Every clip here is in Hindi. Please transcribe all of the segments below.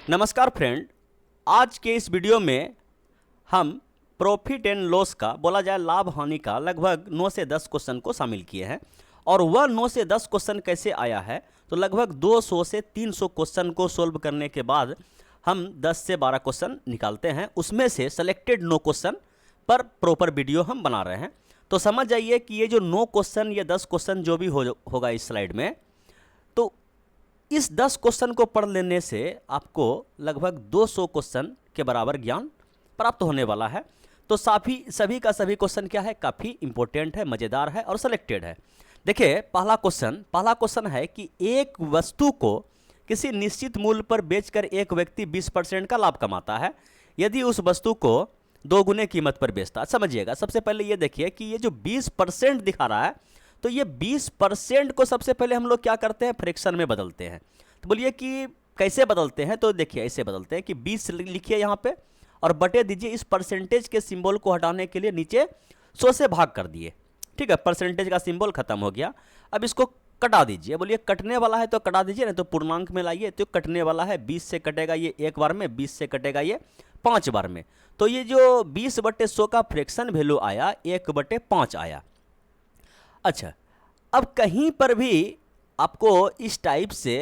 नमस्कार फ्रेंड, आज के इस वीडियो में हम प्रॉफिट एंड लॉस का बोला जाए लाभ हानि का लगभग 9 से 10 क्वेश्चन को शामिल किए हैं। और वह 9 से 10 क्वेश्चन कैसे आया है तो लगभग 200 से 300 क्वेश्चन को सोल्व करने के बाद हम 10 से 12 क्वेश्चन निकालते हैं। उसमें से सेलेक्टेड 9 क्वेश्चन पर प्रॉपर वीडियो हम बना रहे हैं। तो समझ जाइए कि ये जो 9 क्वेश्चन या 10 क्वेश्चन जो भी होगा इस स्लाइड में, तो इस 10 क्वेश्चन को पढ़ लेने से आपको लगभग 200 क्वेश्चन के बराबर ज्ञान प्राप्त होने वाला है। तो सभी का सभी क्वेश्चन क्या है, काफ़ी इंपॉर्टेंट है, मज़ेदार है और सेलेक्टेड है। देखिए पहला क्वेश्चन है कि एक वस्तु को किसी निश्चित मूल्य पर बेचकर एक व्यक्ति 20% का लाभ कमाता है यदि उस वस्तु को 2 गुने कीमत पर बेचता है। समझिएगा, सबसे पहले ये देखिए कि ये जो 20% दिखा रहा है, तो ये 20% को सबसे पहले हम लोग क्या करते हैं, फ्रैक्शन में बदलते हैं। तो बोलिए कि कैसे बदलते हैं, तो देखिए ऐसे बदलते हैं कि 20 लिखिए यहाँ पे और बटे दीजिए। इस परसेंटेज के सिंबल को हटाने के लिए नीचे 100 से भाग कर दिए। ठीक है, परसेंटेज का सिंबल खत्म हो गया। अब इसको कटा दीजिए। बोलिए कटने वाला है तो कटा दीजिए, नहीं तो पूर्णांक में लाइए। तो कटने वाला है, 20 से कटेगा ये 1 बार में, 20 से कटेगा ये 5 बार में। तो ये जो 20/100 का फ्रैक्शन वैल्यू आया 1/5 आया। अच्छा, अब कहीं पर भी आपको इस टाइप से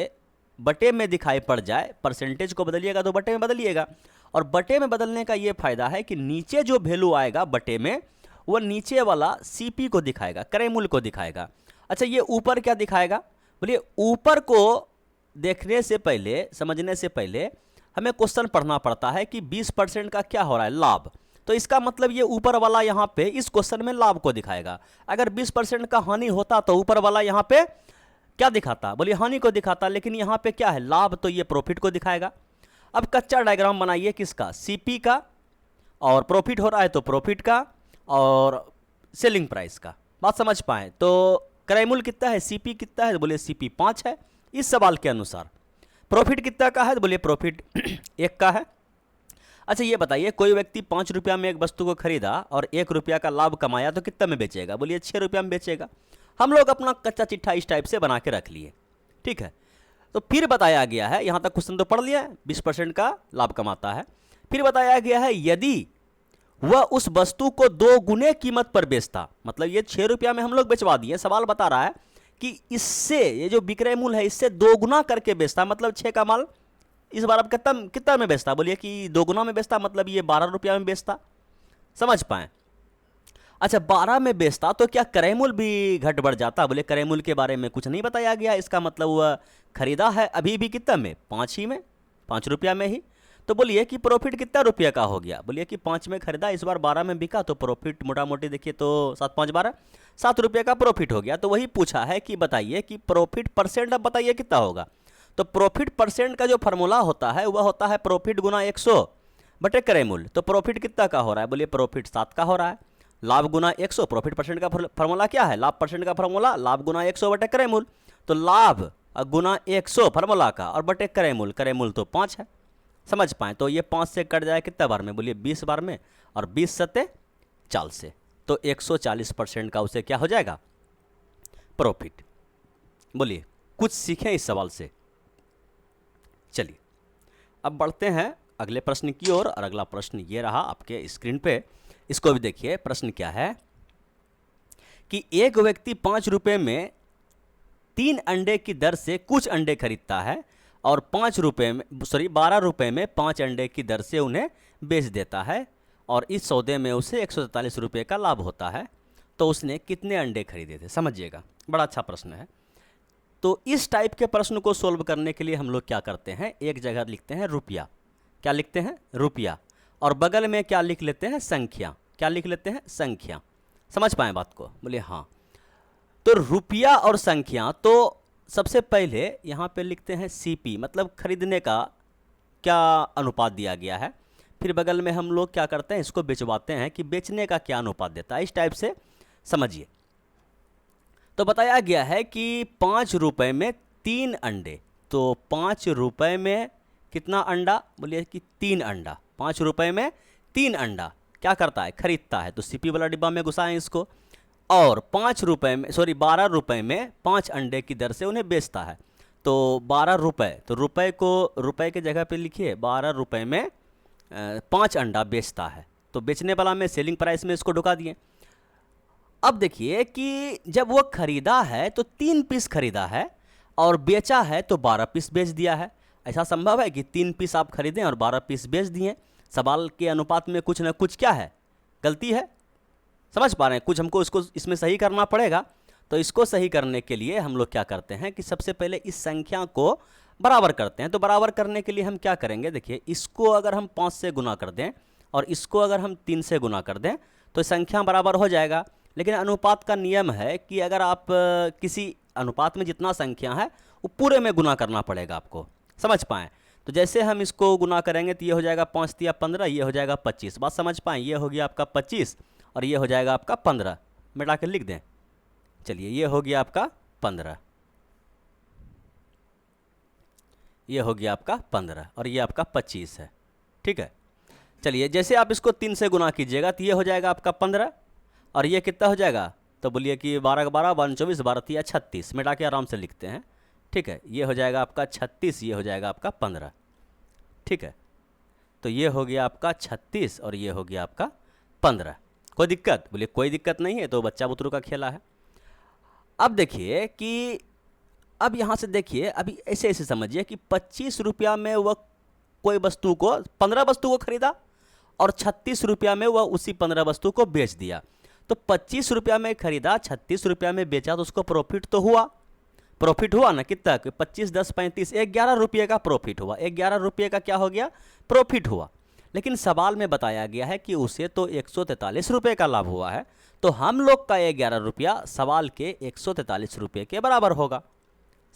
बटे में दिखाई पड़ जाए, परसेंटेज को बदलिएगा तो बटे में बदलिएगा। और बटे में बदलने का ये फायदा है कि नीचे जो वैल्यू आएगा बटे में, वह नीचे वाला सीपी को दिखाएगा, क्रय मूल्य को दिखाएगा। अच्छा, ये ऊपर क्या दिखाएगा, बोलिए ऊपर को देखने से पहले, समझने से पहले हमें क्वेश्चन पढ़ना पड़ता है कि 20% का क्या हो रहा है, लाभ। तो इसका मतलब ये ऊपर वाला यहाँ पे इस क्वेश्चन में लाभ को दिखाएगा। अगर 20% का हानि होता तो ऊपर वाला यहाँ पे क्या दिखाता, बोलिए हानि को दिखाता। लेकिन यहाँ पे क्या है, लाभ, तो ये प्रॉफिट को दिखाएगा। अब कच्चा डायग्राम बनाइए किसका, सीपी का, और प्रॉफिट हो रहा है तो प्रॉफिट का, और सेलिंग प्राइस का। बात समझ पाए तो क्रय मूल्य कितना है, सीपी कितना है, बोलिए सीपी 5 है इस सवाल के अनुसार। प्रॉफिट कितना का है, तो बोलिए प्रॉफिट 1 का है। अच्छा, ये बताइए कोई व्यक्ति 5 रुपया में एक वस्तु को खरीदा और 1 रुपया का लाभ कमाया तो कितना में बेचेगा, बोलिए 6 रुपया में बेचेगा। हम लोग अपना कच्चा चिट्ठा इस टाइप से बना के रख लिए। ठीक है, तो फिर बताया गया है, यहाँ तक क्वेश्चन तो पढ़ लिया, 20% का लाभ कमाता है। फिर बताया गया है यदि वह उस वस्तु को 2 गुने कीमत पर बेचता, मतलब ये 6 रुपया में हम लोग बेचवा दिए। सवाल बता रहा है कि इससे ये जो विक्रय मूल्य है इससे 2 गुना करके बेचता, मतलब 6 का माल इस बार अब कितना में बेचता, बोलिए कि 2 गुना में बेचता, मतलब ये 12 रुपया में बेचता। समझ पाए। अच्छा, 12 में बेचता तो क्या क्रय मूल्य भी घट बढ़ जाता, बोले क्रय मूल्य के बारे में कुछ नहीं बताया गया। इसका मतलब वह खरीदा है अभी भी कितना में, 5 ही में, 5 रुपया में ही। तो बोलिए कि प्रॉफिट कितना रुपया का हो गया, बोलिए कि 5 में खरीदा, इस बार 12 में बिका, तो प्रॉफिट मोटा मोटी देखिए तो 7 5 12 7 रुपये का प्रॉफिट हो गया। तो वही पूछा है कि बताइए कि प्रॉफिट परसेंट अब बताइए कितना होगा। तो प्रॉफिट परसेंट का जो फार्मूला होता है वह होता है प्रॉफिट गुना 100 बटे क्रय मूल्य। तो प्रॉफिट कितना का हो रहा है, बोलिए प्रॉफिट 7 का हो रहा है। लाभ गुना 100, प्रॉफिट परसेंट का फार्मूला क्या है, लाभ परसेंट का फार्मूला लाभ गुना 100 बटे क्रय मूल्य। तो लाभ गुना 100 फार्मूला का और बटे क्रय मूल्य तो 5 है। समझ पाए। तो ये 5 से कट जाए कितना बार में, बोलिए 20 बार में, और 20 सत्ते 40, तो 140% का उसे क्या हो जाएगा, प्रॉफिट। बोलिए कुछ सीखें इस सवाल से। चलिए अब बढ़ते हैं अगले प्रश्न की ओर। और अगला प्रश्न ये रहा आपके स्क्रीन पे, इसको भी देखिए। प्रश्न क्या है कि एक व्यक्ति 5 रुपये में 3 अंडे की दर से कुछ अंडे खरीदता है और 12 रुपये में 5 अंडे की दर से उन्हें बेच देता है, और इस सौदे में उसे 143 रुपये का लाभ होता है। तो उसने कितने अंडे खरीदे थे, समझिएगा, बड़ा अच्छा प्रश्न है। तो इस टाइप के प्रश्न को सोल्व करने के लिए हम लोग क्या करते हैं, एक जगह लिखते हैं रुपया, क्या लिखते हैं, रुपया, और बगल में क्या लिख लेते हैं, संख्या, क्या लिख लेते हैं, संख्या। समझ पाए बात को, बोलिए हाँ। तो रुपया और संख्या, तो सबसे पहले यहाँ पे लिखते हैं सीपी, मतलब खरीदने का क्या अनुपात दिया गया है। फिर बगल में हम लोग क्या करते हैं, इसको बेचवाते हैं कि बेचने का क्या अनुपात देता है, इस टाइप से समझिए। तो बताया गया है कि 5 रुपये में 3 अंडे, तो 5 रुपये में कितना अंडा, बोलिए कि 3 अंडा। 5 रुपये में 3 अंडा क्या करता है, खरीदता है। तो सीपी वाला डिब्बा में घुसाएं इसको। और 12 रुपये में 5 अंडे की दर से उन्हें बेचता है। तो 12 रुपये, तो रुपये को रुपये के जगह पे लिखिए 12 रुपये में 5 अंडा बेचता है। तो बेचने वाला में सेलिंग प्राइस में इसको ढुका दिए। अब देखिए कि जब वो खरीदा है तो 3 पीस खरीदा है और बेचा है तो 12 पीस बेच दिया है। ऐसा संभव है कि 3 पीस आप खरीदें और 12 पीस बेच दिए? सवाल के अनुपात में कुछ ना कुछ क्या है, गलती है। समझ पा रहे हैं? कुछ हमको इसको इसमें सही करना पड़ेगा। तो इसको सही करने के लिए हम लोग क्या करते हैं कि सबसे पहले इस संख्या को बराबर करते हैं। तो बराबर करने के लिए हम क्या करेंगे, देखिए इसको अगर हम 5 से गुना कर दें और इसको अगर हम 3 से गुना कर दें तो संख्या बराबर हो जाएगा। लेकिन अनुपात का नियम है कि अगर आप किसी अनुपात में जितना संख्या है वो पूरे में गुना करना पड़ेगा आपको। समझ पाएँ? तो जैसे हम इसको गुना करेंगे तो ये हो जाएगा 5 तिया 15, ये हो जाएगा 25। बात समझ पाएँ? ये हो गया आपका 25 और ये हो जाएगा आपका 15। मिटा के लिख दें। चलिए ये हो गया आपका 15, ये हो गया आपका 15 और ये आपका 25 है। ठीक है। चलिए जैसे आप इसको 3 से गुना कीजिएगा तो ये हो जाएगा आपका 15 और ये कितना हो जाएगा, तो बोलिए कि 12 का 12 12 24 12 तिया 36। मिटा के आराम से लिखते हैं। ठीक है। ये हो जाएगा आपका 36, ये हो जाएगा आपका 15। ठीक है। तो ये हो गया आपका 36 और ये हो गया आपका 15। कोई दिक्कत? बोलिए कोई दिक्कत नहीं है, तो बच्चा बुतरू का खेला है। अब देखिए कि अब यहाँ से देखिए, अभी ऐसे ऐसे समझिए कि 25 रुपया में वह कोई वस्तु को 15 वस्तु को खरीदा और 36 रुपया में वह उसी 15 वस्तु को बेच दिया। तो 25 रुपया में खरीदा, 36 रुपया में बेचा, तो उसको प्रॉफिट तो हुआ। प्रॉफिट हुआ ना, कितना? 25 10 35, 11 रुपये का प्रॉफिट हुआ। 11 रुपये का क्या हो गया? प्रॉफिट हुआ। लेकिन सवाल में बताया गया है कि उसे तो 143 रुपये का लाभ हुआ है। तो हम लोग का 11 रुपया सवाल के 143 रुपये के बराबर होगा।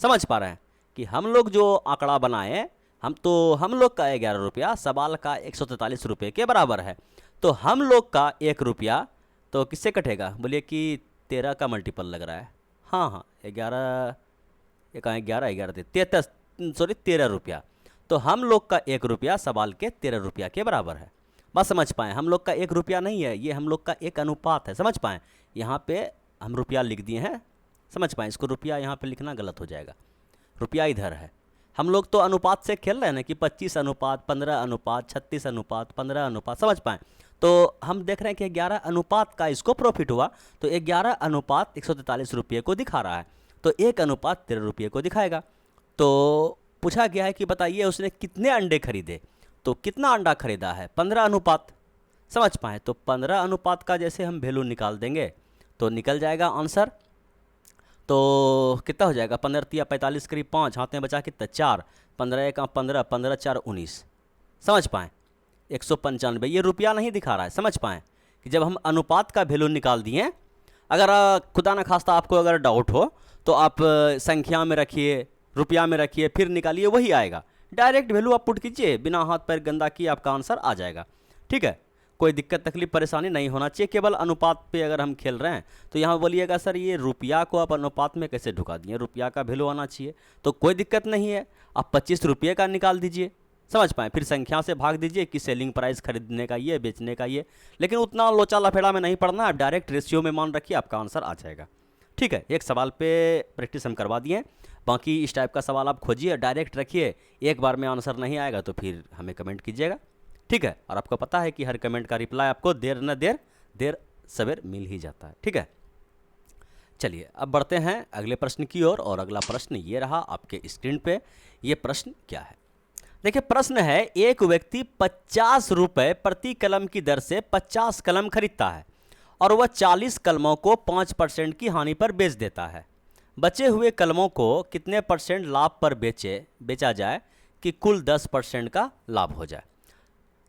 समझ पा रहे हैं कि हम लोग जो आंकड़ा बनाए हम लोग का 11 रुपया सवाल का 143 रुपये के बराबर है। तो हम लोग का 1 रुपया तो किससे कटेगा? बोलिए कि 13 का मल्टीपल लग रहा है। हाँ हाँ, 11 13 रुपया। तो हम लोग का 1 रुपया सवाल के 13 रुपया के बराबर है। बस समझ पाएँ? हम लोग का 1 रुपया नहीं है, ये हम लोग का एक अनुपात है। समझ पाएँ? यहाँ पे हम रुपया लिख दिए हैं। समझ पाएँ? इसको रुपया यहाँ पे लिखना गलत हो जाएगा, रुपया इधर है। हम लोग तो अनुपात से खेल रहे हैं ना कि 25 अनुपात 15 अनुपात 36 अनुपात 15 अनुपात। समझ पाएँ? तो हम देख रहे हैं कि 11 अनुपात का इसको प्रॉफिट हुआ। तो 11 अनुपात 143 रुपये को दिखा रहा है, तो 1 अनुपात 13 रुपये को दिखाएगा। तो पूछा गया है कि बताइए उसने कितने अंडे खरीदे। तो कितना अंडा खरीदा है? 15 अनुपात। समझ पाएँ? तो 15 अनुपात का जैसे हम वैल्यू निकाल देंगे तो निकल जाएगा आंसर। तो कितना हो जाएगा? 15 तिया 45 करीब 5, हाथ में बचा कितना? 4, 15 1 15, 15 4 19। समझ पाएँ? 195। ये रुपया नहीं दिखा रहा है। समझ पाएँ कि जब हम अनुपात का वैल्यू निकाल दिए, अगर खुदा न खास्ता आपको अगर डाउट हो तो आप संख्या में रखिए, रुपया में रखिए, फिर निकालिए, वही आएगा। डायरेक्ट वैल्यू आप पुट कीजिए, बिना हाथ पैर गंदा किए आपका आंसर आ जाएगा। ठीक है। कोई दिक्कत तकलीफ परेशानी नहीं होना चाहिए। केवल अनुपात पे अगर हम खेल रहे हैं तो यहाँ बोलिएगा सर ये रुपया को आप अनुपात में कैसे ढुका दिए, रुपया का वैल्यू आना चाहिए। तो कोई दिक्कत नहीं है, आप 25 रुपये का निकाल दीजिए। समझ पाएँ? फिर संख्या से भाग दीजिए कि सेलिंग प्राइस खरीदने का ये, बेचने का ये। लेकिन उतना लोचा लफेड़ा में नहीं पड़ना, आप डायरेक्ट रेशियो में मान रखिए, आपका आंसर आ जाएगा। ठीक है। एक सवाल पे प्रैक्टिस हम करवा दिए, बाकी इस टाइप का सवाल आप खोजिए, डायरेक्ट रखिए। एक बार में आंसर नहीं आएगा तो फिर हमें कमेंट कीजिएगा। ठीक है। और आपको पता है कि हर कमेंट का रिप्लाई आपको देर सवेर मिल ही जाता है। ठीक है। चलिए अब बढ़ते हैं अगले प्रश्न की ओर। और अगला प्रश्न ये रहा आपके स्क्रीन पे। ये प्रश्न क्या है? देखिए प्रश्न है, एक व्यक्ति 50 रुपये प्रति कलम की दर से 50 कलम खरीदता है और वह 40 कलमों को 5% की हानि पर बेच देता है। बचे हुए कलमों को कितने % लाभ पर बेचा जाए कि कुल 10% का लाभ हो जाए।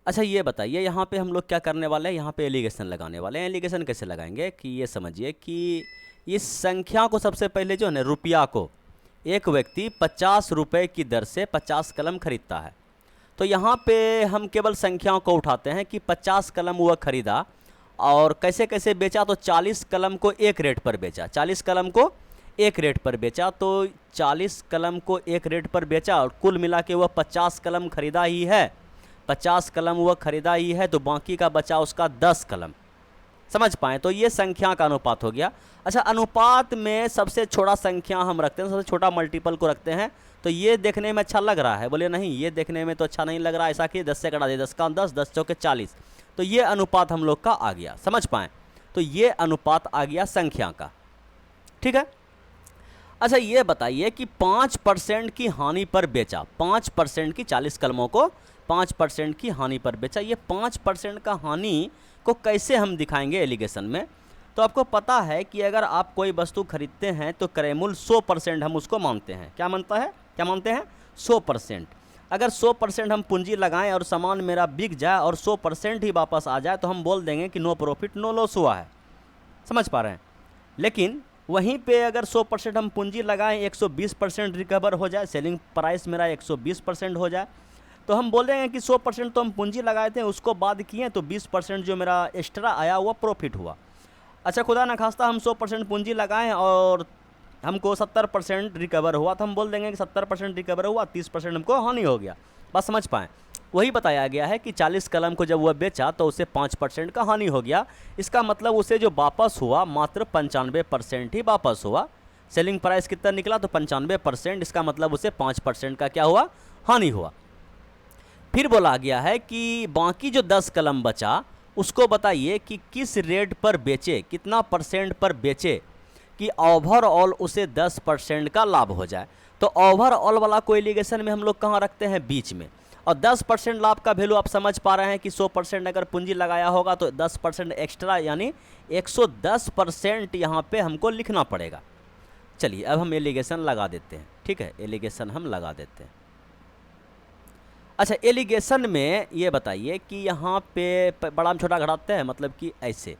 अच्छा ये बताइए, यहाँ पे हम लोग क्या करने वाले हैं? यहाँ पे एलिगेशन लगाने वाले हैं। एलिगेशन कैसे लगाएंगे कि ये समझिए कि इस संख्या को सबसे पहले जो है ना, रुपया को, एक व्यक्ति 50 रुपये की दर से 50 कलम खरीदता है। तो यहाँ पे हम केवल संख्याओं को उठाते हैं कि 50 कलम वह खरीदा और कैसे कैसे बेचा। तो 40 कलम को एक रेट पर बेचा, 40 कलम को एक रेट पर बेचा। तो 40 कलम को एक रेट पर बेचा और कुल मिला के वह 50 कलम खरीदा ही है। 50 कलम वह खरीदा ही है, तो बाकी का बचा उसका 10 कलम। समझ पाएँ? तो ये संख्या का अनुपात हो गया। अच्छा अनुपात में सबसे छोटा संख्या हम रखते हैं, सबसे छोटा मल्टीपल को रखते हैं तो ये देखने में अच्छा लग रहा है, बोले नहीं ये देखने में तो अच्छा नहीं लग रहा, ऐसा कि 10 से कटा दे, 10 का 10, 10 चौके 40, तो ये अनुपात हम लोग का आ गया, समझ पाएँ। तो ये अनुपात आ गया संख्या का, ठीक है। अच्छा ये बताइए कि 5% की हानि पर बेचा, 5% की 40 कलमों को 5% की हानि पर बेचा, ये 5% का हानि को कैसे हम दिखाएंगे एलिगेशन में। तो आपको पता है कि अगर आप कोई वस्तु खरीदते हैं तो क्रयमूल्य 100% हम उसको मानते हैं, क्या मानते हैं 100%। अगर 100% हम पूंजी लगाएं और सामान मेरा बिक जाए और 100% ही वापस आ जाए तो हम बोल देंगे कि नो प्रॉफिट नो लॉस हुआ है, समझ पा रहे हैं। लेकिन वहीं पे अगर 100% हम पूंजी लगाएं, 120% रिकवर हो जाए, सेलिंग प्राइस मेरा 120% हो जाए, तो हम बोलेंगे कि 100% तो हम पूंजी लगाए थे, उसको बाद किए तो 20% जो मेरा एक्स्ट्रा आया वो प्रॉफिट हुआ। अच्छा खुदा न खास्ता हम 100% पूंजी लगाएं और हमको 70% रिकवर हुआ, तो हम बोल देंगे कि 70% रिकवर हुआ, 30% हमको हानि हो गया। बस समझ पाएँ। वही बताया गया है कि 40 कलम को जब वह बेचा तो उसे 5% का हानि हो गया। इसका मतलब उसे जो वापस हुआ मात्र 95% ही वापस हुआ। सेलिंग प्राइस कितना निकला तो 95%, इसका मतलब उसे 5% का क्या हुआ, हानि हुआ। फिर बोला गया है कि बाकी जो 10 कलम बचा उसको बताइए कि किस रेट पर बेचे, कितना % पर बेचे कि ओवरऑल उसे 10% का लाभ हो जाए। तो ओवरऑल वाला को एलिगेशन में हम लोग कहाँ रखते हैं, बीच में। और 10% लाभ का वैल्यू आप समझ पा रहे हैं कि 100% अगर पूंजी लगाया होगा तो 10% एक्स्ट्रा यानी 110% यहाँ पे हमको लिखना पड़ेगा। चलिए अब हम एलिगेशन लगा देते हैं, ठीक है, एलिगेशन हम लगा देते हैं। अच्छा एलिगेशन में ये बताइए कि यहाँ पे बड़ा हम छोटा घटाते हैं, मतलब कि ऐसे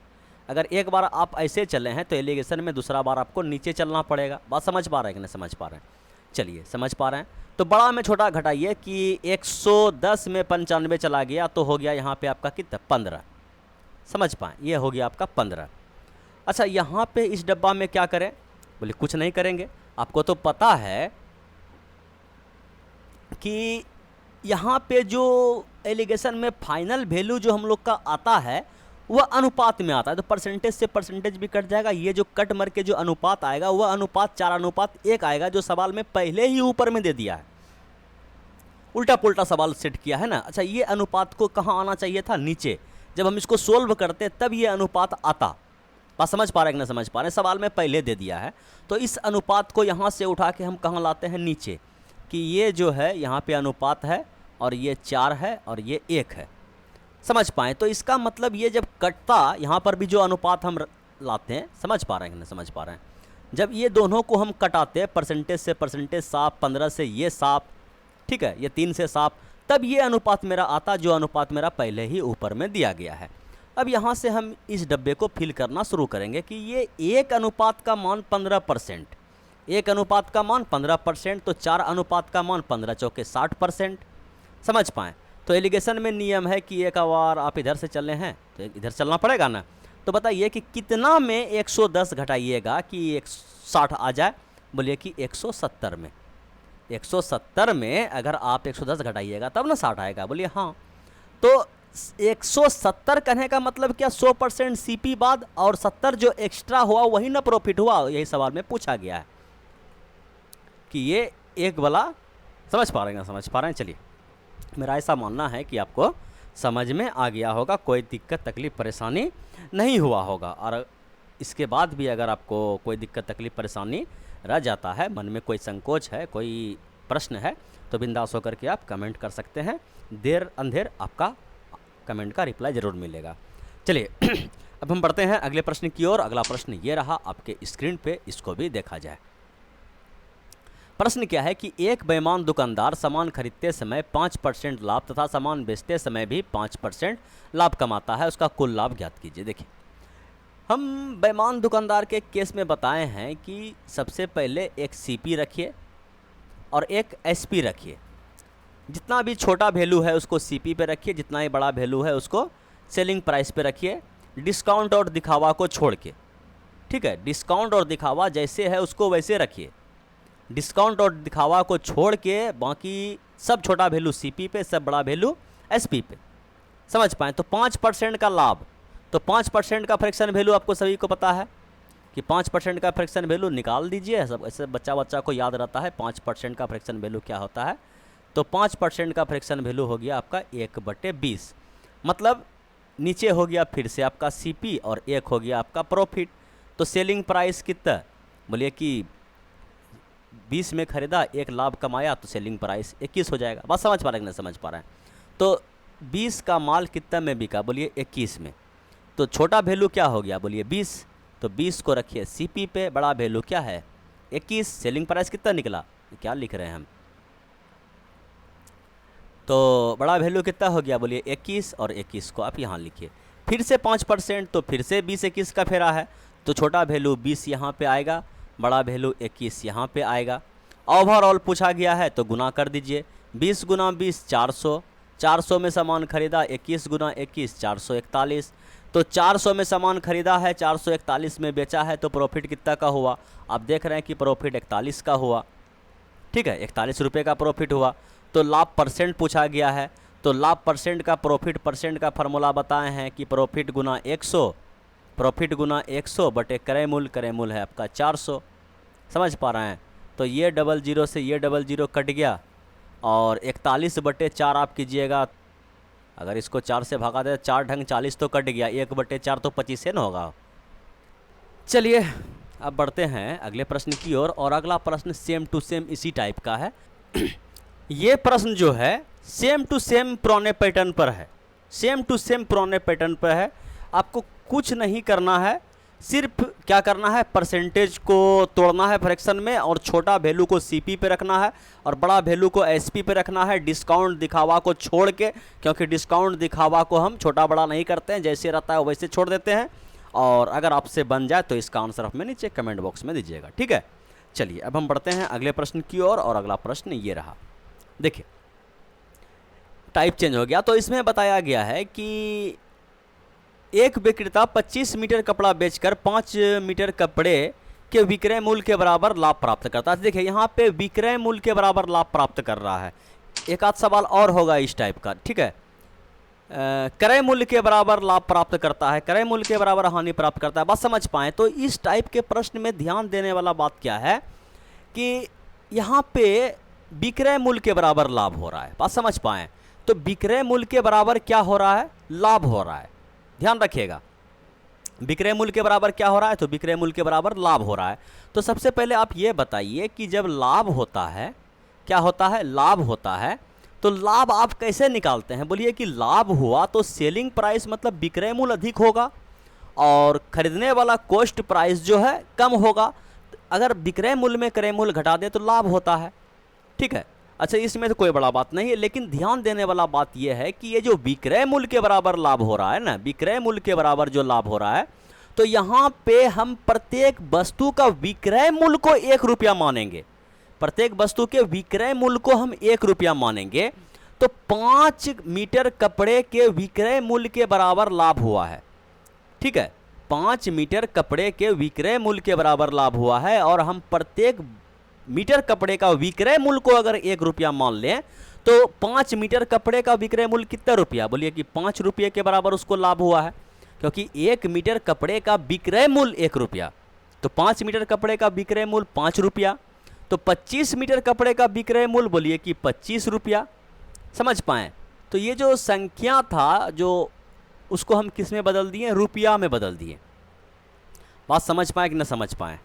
अगर एक बार आप ऐसे चले हैं तो एलिगेशन में दूसरा बार आपको नीचे चलना पड़ेगा। बात समझ पा रहे हैं कि नहीं समझ पा रहे हैं, चलिए समझ पा रहे हैं। तो बड़ा में छोटा घटाइए कि 110 में 95 चला गया तो हो गया यहाँ पे आपका कितना, 15, समझ पाएँ, ये हो गया आपका 15। अच्छा यहाँ पे इस डब्बा में क्या करें, बोले कुछ नहीं करेंगे। आपको तो पता है कि यहाँ पे जो एलिगेशन में फाइनल वैल्यू जो हम लोग का आता है वह अनुपात में आता है, तो परसेंटेज से परसेंटेज भी कट जाएगा। ये जो कट मर के जो अनुपात आएगा वह अनुपात 4:1 आएगा, जो सवाल में पहले ही ऊपर में दे दिया है, उल्टा पुल्टा सवाल सेट किया है ना। अच्छा ये अनुपात को कहाँ आना चाहिए था, नीचे। जब हम इसको सोल्व करते तब ये अनुपात आता। बात समझ पा रहे हैं कि नहीं समझ पा रहे हैं, सवाल में पहले दे दिया है। तो इस अनुपात को यहाँ से उठा के हम कहाँ लाते हैं, नीचे, कि ये जो है यहाँ पे अनुपात है और ये 4 है और ये 1 है, समझ पाएँ। तो इसका मतलब ये जब कटता यहाँ पर भी जो अनुपात हम लाते हैं, समझ पा रहे हैं कि नहीं समझ पा रहे हैं, जब ये दोनों को हम कटाते हैं परसेंटेज से परसेंटेज साफ, 15 से ये साफ, ठीक है, ये 3 से साफ, तब ये अनुपात मेरा आता, जो अनुपात मेरा पहले ही ऊपर में दिया गया है। अब यहाँ से हम इस डब्बे को फिल करना शुरू करेंगे कि ये 1 अनुपात का मान 15%, 1 अनुपात का मान 15%, तो 4 अनुपात का मान 15 चौके 60%, समझ पाएँ। तो एलिगेशन में नियम है कि एक बार आप इधर से चले हैं तो इधर चलना पड़ेगा ना। तो बताइए कि कितना में 110 घटाइएगा कि 160 आ जाए, बोलिए कि 170 में। 170 में अगर आप 110 घटाइएगा तब ना 60 आएगा, बोलिए हाँ। तो 170 कहने का मतलब क्या, 100% सीपी बाद और 70 जो एक्स्ट्रा हुआ वही ना प्रॉफिट हुआ। यही सवाल में पूछा गया है कि ये एक वाला, समझ पा रहे हैं, समझ पा रहे हैं। चलिए मेरा ऐसा मानना है कि आपको समझ में आ गया होगा, कोई दिक्कत तकलीफ़ परेशानी नहीं हुआ होगा। और इसके बाद भी अगर आपको कोई दिक्कत तकलीफ़ परेशानी रह जाता है, मन में कोई संकोच है, कोई प्रश्न है, तो बिंदास होकर के आप कमेंट कर सकते हैं। देर अंधेर आपका कमेंट का रिप्लाई ज़रूर मिलेगा। चलिए अब हम बढ़ते हैं अगले प्रश्न की ओर। अगला प्रश्न ये रहा आपके स्क्रीन पे, इसको भी देखा जाए। प्रश्न क्या है कि एक बेईमान दुकानदार सामान खरीदते समय 5% लाभ तथा सामान बेचते समय भी 5% लाभ कमाता है, उसका कुल लाभ ज्ञात कीजिए। देखिए हम बेईमान दुकानदार के केस में बताए हैं कि सबसे पहले एक सीपी रखिए और एक एसपी रखिए। जितना भी छोटा वैल्यू है उसको सीपी पे रखिए, जितना ही बड़ा वैल्यू है उसको सेलिंग प्राइस पे रखिए, डिस्काउंट और दिखावा को छोड़ के, ठीक है। डिस्काउंट और दिखावा जैसे है उसको वैसे रखिए, डिस्काउंट और दिखावा को छोड़ के बाकी सब छोटा वैल्यू सीपी पे, सब बड़ा वैल्यू एसपी पे, समझ पाएँ। तो 5% का लाभ, तो 5% का फ्रैक्शन वैल्यू आपको सभी को पता है, कि 5% का फ्रैक्शन वैल्यू निकाल दीजिए। सब ऐसे बच्चा को याद रहता है 5% का फ्रैक्शन वैल्यू क्या होता है। तो 5% का फ्रैक्शन वैल्यू हो गया आपका 1/20, मतलब नीचे हो गया फिर से आपका सीपी और 1 हो गया आपका प्रॉफिट। तो सेलिंग प्राइस कितना, बोलिए कि 20 में खरीदा, 1 लाभ कमाया, तो सेलिंग प्राइस 21 हो जाएगा। बात समझ पा रहे हैं कि नहीं समझ पा रहे हैं। तो 20 का माल कितना में बिका, बोलिए 21 में। तो छोटा वैल्यू क्या हो गया, बोलिए 20। तो 20 को रखिए सीपी पे, बड़ा वैल्यू क्या है 21, सेलिंग प्राइस कितना निकला, क्या लिख रहे हैं हम, तो बड़ा वैल्यू कितना हो गया, बोलिए 21, और 21 को आप यहाँ लिखिए। फिर से 5%, तो फिर से 20-21 का फेरा है, तो छोटा वैल्यू 20 यहाँ पे आएगा, बड़ा वैल्यू 21 यहाँ पे आएगा। ओवरऑल पूछा गया है तो गुना कर दीजिए, 20 गुना 20 400, 400 में सामान खरीदा, 21 गुना 21 441। तो 400 में सामान खरीदा है, 441 में बेचा है, तो प्रॉफिट कितना का हुआ, आप देख रहे हैं कि प्रॉफिट 41 का हुआ। ठीक है, 41 रुपये का प्रॉफिट हुआ। तो लाभ परसेंट पूछा गया है, तो लाभ परसेंट का प्रॉफिट परसेंट का फार्मूला बताए हैं कि प्रॉफिट गुना 100, प्रॉफिट गुना 100 बटे क्रय मूल्य है आपका 400। समझ पा रहे हैं। तो ये 00 से ये 00 कट गया, और 41/4 आप कीजिएगा, अगर इसको 4 से भागा दे 4 ढंग 40 तो कट गया, 1/4 तो 25 न होगा। चलिए अब बढ़ते हैं अगले प्रश्न की ओर, और अगला प्रश्न सेम टू सेम इसी टाइप का है। ये प्रश्न जो है सेम टू सेम पुराने पैटर्न पर है, सेम टू सेम पुराने पैटर्न पर है। आपको कुछ नहीं करना है, सिर्फ क्या करना है, परसेंटेज को तोड़ना है फ्रैक्शन में, और छोटा वैल्यू को सीपी पे रखना है और बड़ा वैल्यू को एसपी पे रखना है, डिस्काउंट दिखावा को छोड़ के, क्योंकि डिस्काउंट दिखावा को हम छोटा बड़ा नहीं करते हैं, जैसे रहता है वैसे छोड़ देते हैं। और अगर आपसे बन जाए तो इसका आंसर हमें नीचे कमेंट बॉक्स में दीजिएगा, ठीक है। चलिए अब हम बढ़ते हैं अगले प्रश्न की ओर, और अगला प्रश्न ये रहा। देखिए टाइप चेंज हो गया, तो इसमें बताया गया है कि एक विक्रेता 25 मीटर कपड़ा बेचकर 5 मीटर कपड़े के विक्रय मूल्य के बराबर लाभ प्राप्त करता है। देखिए यहाँ पे विक्रय मूल्य के बराबर लाभ प्राप्त कर रहा है। एक आध सवाल और होगा इस टाइप का, ठीक है। क्रय मूल्य के बराबर लाभ प्राप्त करता है, क्रय मूल्य के बराबर हानि प्राप्त करता है, बात समझ पाएँ। तो इस टाइप के प्रश्न में ध्यान देने वाला बात क्या है कि यहाँ पे विक्रय मूल्य के बराबर लाभ हो रहा है, बात समझ पाएँ। तो विक्रय मूल्य के बराबर क्या हो रहा है, लाभ हो रहा है, ध्यान रखिएगा। विक्रय मूल्य के बराबर क्या हो रहा है, तो विक्रय मूल्य के बराबर लाभ हो रहा है। तो सबसे पहले आप ये बताइए कि जब लाभ होता है, क्या होता है, लाभ होता है, तो लाभ आप कैसे निकालते हैं। बोलिए कि लाभ हुआ तो सेलिंग प्राइस मतलब विक्रय मूल्य अधिक होगा, और खरीदने वाला कॉस्ट प्राइस जो है कम होगा। अगर विक्रय मूल्य में क्रय मूल्य घटा दे तो लाभ होता है, ठीक है। अच्छा, इसमें तो कोई बड़ा बात नहीं है, लेकिन ध्यान देने वाला बात यह है कि ये जो विक्रय मूल्य के बराबर लाभ हो रहा है ना, विक्रय मूल्य के बराबर जो लाभ हो रहा है, तो यहाँ पे हम प्रत्येक वस्तु का विक्रय मूल्य को 1 रुपया मानेंगे, प्रत्येक वस्तु के विक्रय मूल्य को हम 1 रुपया मानेंगे। तो 5 मीटर कपड़े के विक्रय मूल्य के बराबर लाभ हुआ है, ठीक है। 5 मीटर कपड़े के विक्रय मूल्य के बराबर लाभ हुआ है, और हम प्रत्येक मीटर कपड़े का विक्रय मूल्य को अगर 1 रुपया मान लें, तो 5 मीटर कपड़े का विक्रय मूल्य कितना रुपया, बोलिए कि 5 रुपये के बराबर उसको लाभ हुआ है, क्योंकि 1 मीटर कपड़े का विक्रय मूल्य 1 रुपया। तो 5 मीटर कपड़े का विक्रय मूल्य 5 रुपया, तो 25 मीटर कपड़े का विक्रय मूल्य बोलिए कि 25 रुपया। समझ पाएँ। तो ये जो संख्या था, जो उसको हम किस में बदल दिए, रुपया में बदल दिए। बात समझ पाएँ कि न समझ पाएँ।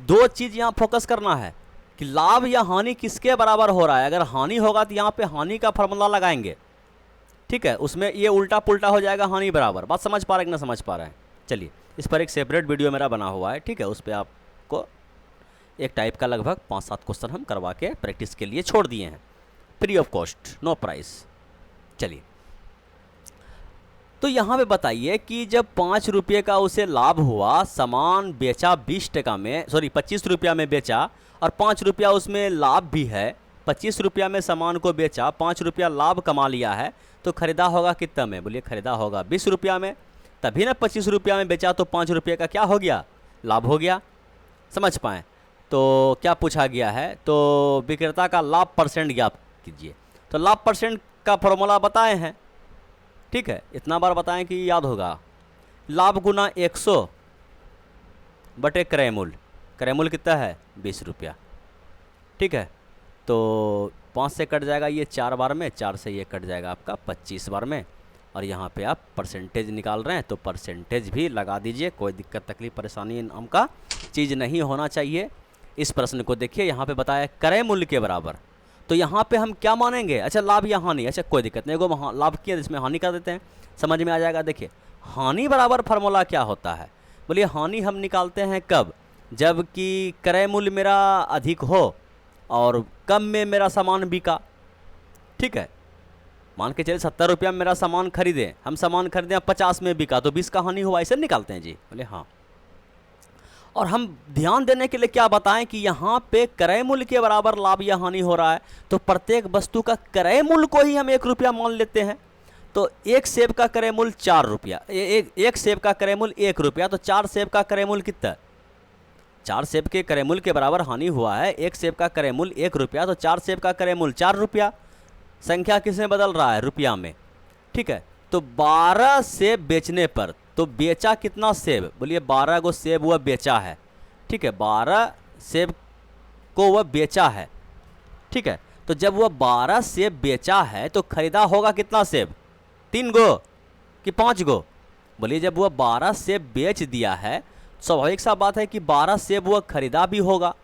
2 चीज़ यहाँ फोकस करना है कि लाभ या हानि किसके बराबर हो रहा है। अगर हानि होगा तो यहाँ पे हानि का फॉर्मूला लगाएंगे, ठीक है, उसमें ये उल्टा पुल्टा हो जाएगा, हानि बराबर। बात समझ पा रहे हैं कि ना समझ पा रहे हैं। चलिए इस पर एक सेपरेट वीडियो मेरा बना हुआ है, ठीक है, उस पर आपको एक टाइप का लगभग 5-7 क्वेश्चन हम करवा के प्रैक्टिस के लिए छोड़ दिए हैं, free of cost, no price. चलिए तो यहाँ पे बताइए कि जब 5 रुपये का उसे लाभ हुआ, सामान बेचा 20 टका में, सॉरी 25 रुपया में बेचा, और 5 रुपया उसमें लाभ भी है। 25 रुपया में सामान को बेचा, 5 रुपया लाभ कमा लिया है, तो खरीदा होगा कितना में, बोलिए खरीदा होगा 20 रुपया में, तभी ना 25 रुपया में बेचा, तो 5 रुपये का क्या हो गया, लाभ हो गया। समझ पाएँ। तो क्या पूछा गया है, तो विक्रेता का लाभ परसेंट ज्ञात कीजिए। तो लाभ परसेंट का फॉर्मूला बताए हैं, ठीक है, इतना बार बताएं कि याद होगा। लाभ गुना 100 बटे क्रय मूल्य। क्रय मूल्य कितना है 20 रुपया। ठीक है, तो 5 से कट जाएगा ये 4 बार में, 4 से ये कट जाएगा आपका 25 बार में। और यहाँ पे आप परसेंटेज निकाल रहे हैं तो परसेंटेज भी लगा दीजिए, कोई दिक्कत तकलीफ परेशानी नाम का चीज़ नहीं होना चाहिए। इस प्रश्न को देखिए, यहाँ पे बताया क्रय मूल्य के बराबर, तो यहाँ पे हम क्या मानेंगे, अच्छा लाभ या हानि, अच्छा कोई दिक्कत नहीं, एगो लाभ किया इसमें हानि कर देते हैं, समझ में आ जाएगा। देखिए हानि बराबर फार्मूला क्या होता है, बोलिए हानि हम निकालते हैं कब, जब कि क्रय मूल्य मेरा अधिक हो और कम में मेरा सामान बिका। ठीक है, मान के चलिए 70 रुपया में मेरा सामान खरीदे, हम सामान खरीदे 50 में बिका, तो 20 का हानि हुआ, ऐसे निकालते हैं जी। बोले हाँ, और हम ध्यान देने के लिए क्या बताएं कि यहाँ पे क्रय मूल्य के बराबर लाभ या हानि हो रहा है, तो प्रत्येक वस्तु का क्रय मूल्य को ही हम 1 रुपया मान लेते हैं। तो एक सेब का क्रय मूल्य 4 रुपया, एक सेब का क्रय मूल्य 1 रुपया, तो 4 सेब का क्रय मूल्य कितना, 4 सेब के क्रय मूल्य के बराबर हानि हुआ है। एक सेब का क्रय मूल्य 1 रुपया, तो 4 सेब का क्रय मूल्य 4 रुपया। संख्या किसमें बदल रहा है, रुपया में। ठीक है, तो 12 सेब बेचने पर, तो बेचा कितना सेब, बोलिए 12 गो सेब वह बेचा है। ठीक है, 12 सेब को वह बेचा है। ठीक है, तो जब वह 12 सेब बेचा है तो खरीदा होगा कितना सेब, 3 गो कि 5 गो, बोलिए जब वह 12 सेब बेच दिया है, स्वाभाविक सा बात है कि 12 सेब वह खरीदा भी होगा,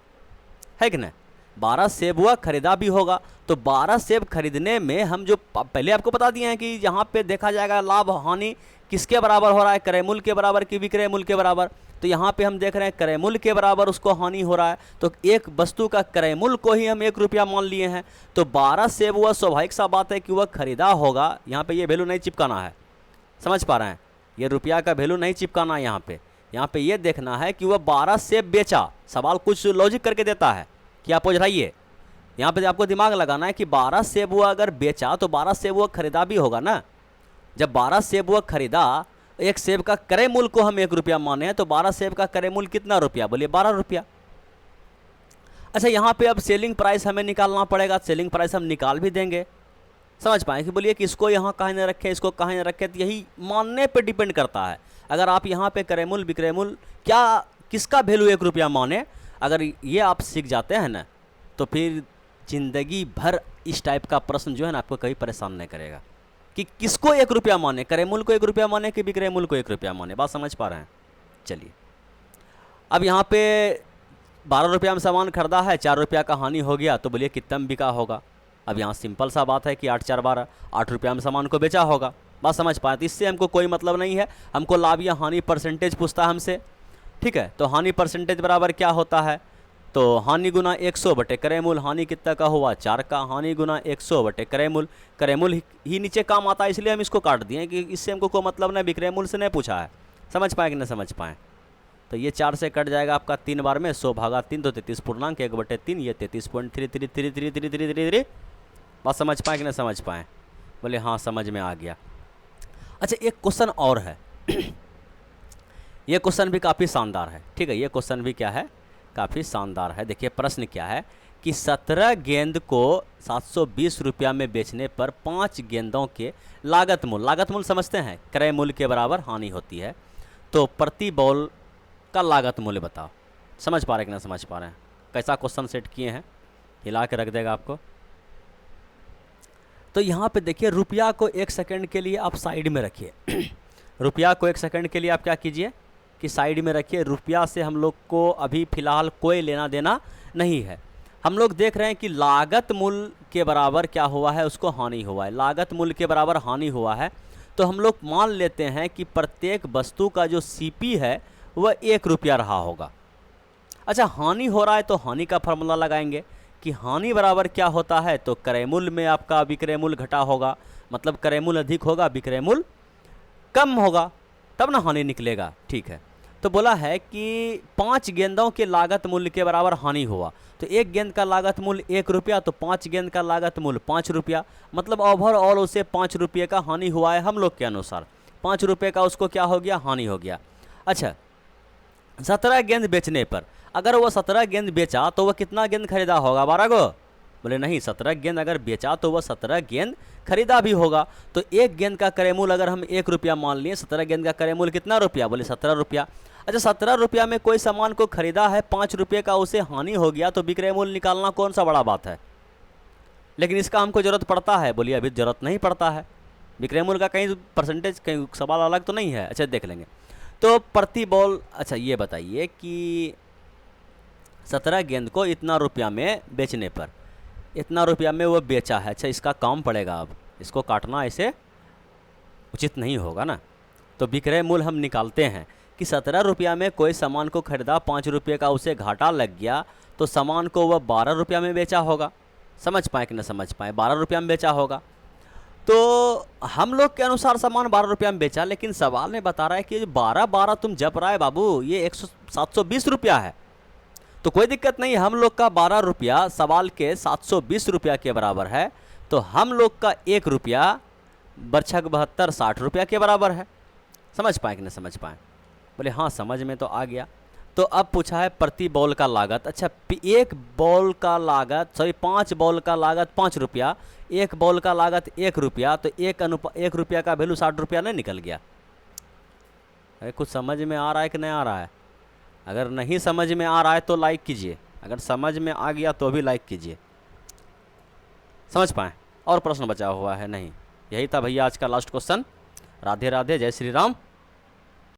है कि नहीं, 12 सेब वह खरीदा भी होगा। तो 12 सेब खरीदने में हम जो पहले आपको बता दिए हैं कि यहाँ पे देखा जाएगा लाभ हानि किसके बराबर हो रहा है, क्रय मूल्य के बराबर कि विक्रय मूल्य के बराबर। तो यहाँ पे हम देख रहे हैं क्रय मूल्य के बराबर उसको हानि हो रहा है, तो एक वस्तु का क्रय मूल्य को ही हम 1 रुपया मान लिए हैं। तो 12 सेब वह स्वाभाविक सा बात है कि वह खरीदा होगा, यहाँ पे ये वैल्यू नहीं चिपकाना है, समझ पा रहे हैं, ये रुपया का वैल्यू नहीं चिपकाना है। यहाँ पे ये देखना है कि वह 12 सेब बेचा। सवाल कुछ लॉजिक करके देता है कि आप उठाइए, यहाँ पे आपको दिमाग लगाना है कि 12 सेब वो अगर बेचा तो 12 सेब वो खरीदा भी होगा ना। जब 12 सेब वो खरीदा, एक सेब का क्रय मूल्य को हम 1 रुपया माने हैं, तो 12 सेब का क्रय मूल्य कितना रुपया, बोलिए 12 रुपया। अच्छा यहाँ पे अब सेलिंग प्राइस हमें निकालना पड़ेगा, सेलिंग प्राइस हम निकाल भी देंगे, समझ पाए कि बोलिए कि इसको यहाँ कहाँ न रखे, इसको कहाँ न रखे, तो यही मानने पे डिपेंड करता है। अगर आप यहाँ पे क्रय मूल्य विक्रय मूल्य क्या किसका वैल्यू 1 रुपया माने, अगर ये आप सीख जाते हैं ना, तो फिर जिंदगी भर इस टाइप का प्रश्न जो है ना आपको कभी परेशान नहीं करेगा कि किसको 1 रुपया माने, क्रय मूल्य को 1 रुपया माने कि विक्रय मूल्य को 1 रुपया माने। बात समझ पा रहे हैं। चलिए अब यहाँ पे 12 रुपया में सामान खरीदा है, 4 रुपया का हानि हो गया, तो बोलिए कितना में बिका होगा। अब यहाँ सिंपल सा बात है कि 8 4 12, 8 रुपया में सामान को बेचा होगा। बात समझ पाए, तो इससे हमको कोई मतलब नहीं है, हमको लाभ या हानि परसेंटेज पूछता है हमसे। ठीक है, तो हानि परसेंटेज बराबर क्या होता है, तो हानि गुना 100 बटे क्रय मूल्य, हानि कितना का हुआ 4 का, हानि गुना 100 बटे क्रय मूल्य, क्रय मूल्य ही नीचे काम आता है, इसलिए हम इसको काट दिए कि इससे हमको कोई मतलब नहीं, विक्रय मूल्य से नहीं पूछा है। समझ पाए कि नहीं समझ पाए, तो ये 4 से कट जाएगा आपका 3 बार में, 100 भागा 3 तो 33.1/3, ये 33.333333। बात समझ पाए कि नहीं समझ पाए, बोले हाँ समझ में आ गया। अच्छा एक क्वेश्चन और है ये क्वेश्चन भी काफ़ी शानदार है। ठीक है, ये क्वेश्चन भी क्या है, काफ़ी शानदार है। देखिए प्रश्न क्या है कि 17 गेंद को 720 रुपया में बेचने पर 5 गेंदों के लागत मूल्य समझते हैं, क्रय मूल्य के बराबर हानि होती है, तो प्रति बॉल का लागत मूल्य बताओ। समझ पा रहे कि ना समझ पा रहे हैं, कैसा क्वेश्चन सेट किए हैं, हिला के रख देगा आपको। तो यहाँ पे देखिए रुपया को 1 सेकंड के लिए आप साइड में रखिए रुपया को 1 सेकंड के लिए आप क्या कीजिए कि साइड में रखिए। रुपया से हम लोग को अभी फ़िलहाल कोई लेना देना नहीं है। हम लोग देख रहे हैं कि लागत मूल्य के बराबर क्या हुआ है, उसको हानि हुआ है, लागत मूल्य के बराबर हानि हुआ है, तो हम लोग मान लेते हैं कि प्रत्येक वस्तु का जो सीपी है वह 1 रुपया रहा होगा। अच्छा हानि हो रहा है तो हानि का फार्मूला लगाएंगे कि हानि बराबर क्या होता है, तो क्रय मूल्य में आपका विक्रय मूल्य घटा होगा, मतलब क्रय मूल्य अधिक होगा विक्रय मूल्य कम होगा, तब ना हानि निकलेगा। ठीक है, तो बोला है कि 5 गेंदों के लागत मूल्य के बराबर हानि हुआ, तो 1 गेंद का लागत मूल्य 1 रुपया, तो 5 गेंद का लागत मूल्य 5 रुपया, मतलब ओवरऑल उसे 5 रुपये का हानि हुआ है। हम लोग के अनुसार 5 रुपये का उसको क्या हो गया, हानि हो गया। अच्छा 17 गेंद बेचने पर, अगर वह 17 गेंद बेचा तो वह कितना गेंद खरीदा होगा, 12 गो, बोले नहीं 17 गेंद अगर बेचा तो वह 17 गेंद खरीदा भी होगा। तो 1 गेंद का क्रय मूल्य अगर हम 1 रुपया मान लिए, 17 गेंद का क्रय मूल्य कितना रुपया, बोले 17 रुपया। अच्छा 17 रुपया में कोई सामान को खरीदा है, 5 रुपये का उसे हानि हो गया, तो विक्रय मूल्य निकालना कौन सा बड़ा बात है। लेकिन इसका हमको ज़रूरत पड़ता है, बोलिए अभी ज़रूरत नहीं पड़ता है। विक्रय मूल्य का कहीं परसेंटेज कहीं सवाल अलग तो नहीं है। अच्छा देख लेंगे। तो प्रति बॉल, अच्छा ये बताइए कि 17 गेंद को इतना रुपया में बेचने पर, इतना रुपया में वो बेचा है। अच्छा इसका काम पड़ेगा, अब इसको काटना ऐसे उचित नहीं होगा ना। तो विक्रय मूल्य हम निकालते हैं कि 17 रुपया में कोई सामान को खरीदा, 5 रुपये का उसे घाटा लग गया, तो सामान को वह 12 रुपया में बेचा होगा। समझ पाए कि ना समझ पाए, 12 रुपया में बेचा होगा। तो हम लोग के अनुसार सामान 12 रुपया में बेचा, लेकिन सवाल में बता रहा है कि 12 तुम जप रहा है बाबू, ये 720 रुपया है। तो कोई दिक्कत नहीं, हम लोग का 12 रुपया सवाल के 720 रुपया के बराबर है, तो हम लोग का 1 रुपया बरछक 72 60 रुपया के बराबर है। समझ पाए कि नहीं समझ पाए, बोले हाँ समझ में तो आ गया। तो अब पूछा है प्रति बॉल का लागत। अच्छा एक बॉल का लागत, सॉरी 5 बॉल का लागत 5 रुपया, एक बॉल का लागत 1 रुपया, तो 1 रुपया का वैल्यू 60 रुपया नहीं निकल गया। अरे कुछ समझ में आ रहा है कि नहीं आ रहा है। अगर नहीं समझ में आ रहा है तो लाइक कीजिए, अगर समझ में आ गया तो भी लाइक कीजिए। समझ पाए, और प्रश्न बचा हुआ है नहीं। यही था भैया आज का लास्ट क्वेश्चन। राधे राधे, जय श्री राम।